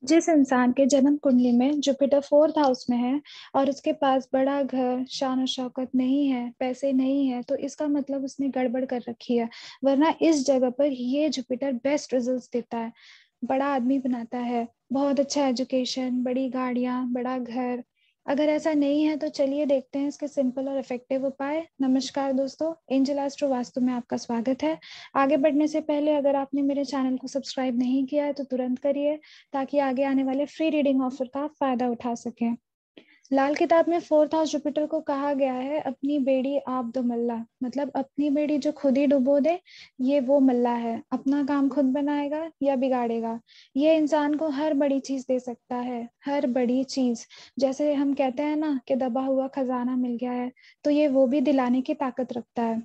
जिस इंसान के जन्म कुंडली में जुपिटर फोर्थ हाउस में है और उसके पास बड़ा घर, शान और शौकत नहीं है, पैसे नहीं है, तो इसका मतलब उसने गड़बड़ कर रखी है। वरना इस जगह पर ये जुपिटर बेस्ट रिजल्ट्स देता है, बड़ा आदमी बनाता है, बहुत अच्छा एजुकेशन, बड़ी गाड़ियां, बड़ा घर। अगर ऐसा नहीं है तो चलिए देखते हैं इसके सिंपल और इफेक्टिव उपाय। नमस्कार दोस्तों, एंजल एस्ट्रो वास्तु में आपका स्वागत है। आगे बढ़ने से पहले अगर आपने मेरे चैनल को सब्सक्राइब नहीं किया है तो तुरंत करिए, ताकि आगे आने वाले फ्री रीडिंग ऑफर का आप फायदा उठा सकें। लाल किताब में फोर्थ हाउस जुपिटर को कहा गया है अपनी बेड़ी आप दो मल्ला, मतलब अपनी बेड़ी जो खुद ही डुबो दे, ये वो मल्ला है। अपना काम खुद बनाएगा या बिगाड़ेगा। ये इंसान को हर बड़ी चीज दे सकता है, हर बड़ी चीज। जैसे हम कहते हैं ना कि दबा हुआ खजाना मिल गया है, तो ये वो भी दिलाने की ताकत रखता है।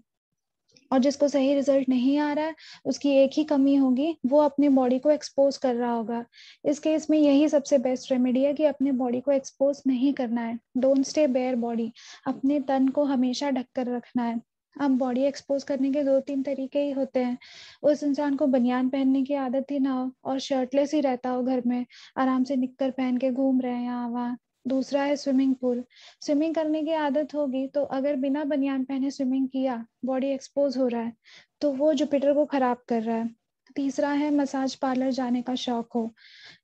और जिसको सही रिजल्ट नहीं आ रहा है, उसकी एक ही कमी होगी, वो अपनी बॉडी को एक्सपोज कर रहा होगा। इस केस में यही सबसे बेस्ट रेमेडी है कि अपने बॉडी को एक्सपोज नहीं करना है। Don't stay bare body. अपने तन को हमेशा ढक कर रखना है। अब बॉडी एक्सपोज करने के दो तीन तरीके ही होते हैं। उस इंसान को बनियान पहनने की आदत ही ना हो और शर्टलेस ही रहता हो घर में, आराम से निक्कर पहन के घूम रहे हैं यहाँ वहाँ। दूसरा है स्विमिंग पूल। स्विमिंग करने की आदत होगी तो अगर बिना बनियान पहने स्विमिंग किया, बॉडी एक्सपोज हो रहा है, तो वो जुपिटर को खराब कर रहा है। तीसरा है मसाज पार्लर जाने का शौक हो।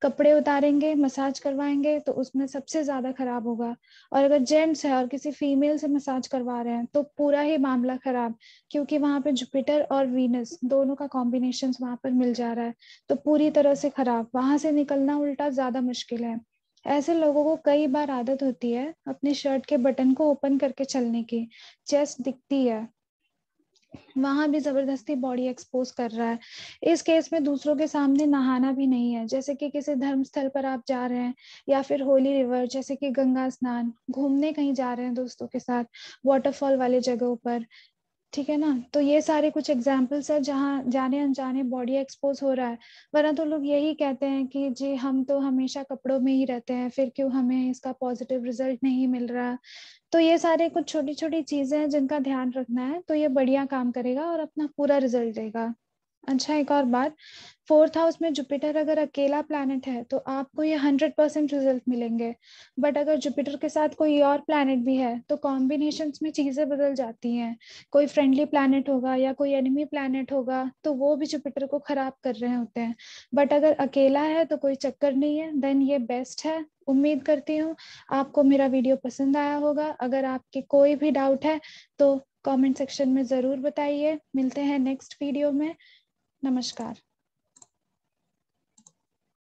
कपड़े उतारेंगे, मसाज करवाएंगे तो उसमें सबसे ज्यादा खराब होगा। और अगर जेंट्स है और किसी फीमेल से मसाज करवा रहे हैं तो पूरा ही मामला खराब, क्योंकि वहां पे जुपिटर और वीनस दोनों का कॉम्बिनेशन वहां पर मिल जा रहा है। तो पूरी तरह से खराब, वहां से निकलना उल्टा ज्यादा मुश्किल है। ऐसे लोगों को कई बार आदत होती है अपने शर्ट के बटन को ओपन करके चलने की। चेस्ट दिखती है, वहां भी जबरदस्ती बॉडी एक्सपोज कर रहा है। इस केस में दूसरों के सामने नहाना भी नहीं है, जैसे कि किसी धर्म स्थल पर आप जा रहे हैं, या फिर होली रिवर जैसे कि गंगा स्नान, घूमने कहीं जा रहे हैं दोस्तों के साथ, वाटरफॉल वाले जगहों पर। ठीक है ना, तो ये सारे कुछ एग्जाम्पल्स है जहाँ जाने अनजाने बॉडी एक्सपोज हो रहा है। वरना तो लोग यही कहते हैं कि जी हम तो हमेशा कपड़ों में ही रहते हैं, फिर क्यों हमें इसका पॉजिटिव रिजल्ट नहीं मिल रहा। तो ये सारे कुछ छोटी छोटी चीजें हैं जिनका ध्यान रखना है, तो ये बढ़िया काम करेगा और अपना पूरा रिजल्ट देगा। अच्छा, एक और बात, फोर्थ हाउस में जुपिटर अगर अकेला प्लैनेट है तो आपको ये 100% रिजल्ट मिलेंगे। बट अगर जुपिटर के साथ कोई और प्लैनेट भी है तो कॉम्बिनेशंस में चीजें बदल जाती हैं। कोई फ्रेंडली प्लैनेट होगा या कोई एनिमी प्लैनेट होगा तो वो भी जुपिटर को खराब कर रहे होते हैं। बट अगर अकेला है तो कोई चक्कर नहीं है, देन ये बेस्ट है। उम्मीद करती हूँ आपको मेरा वीडियो पसंद आया होगा। अगर आपके कोई भी डाउट है तो कमेंट सेक्शन में जरूर बताइए। मिलते हैं नेक्स्ट वीडियो में। नमस्कार।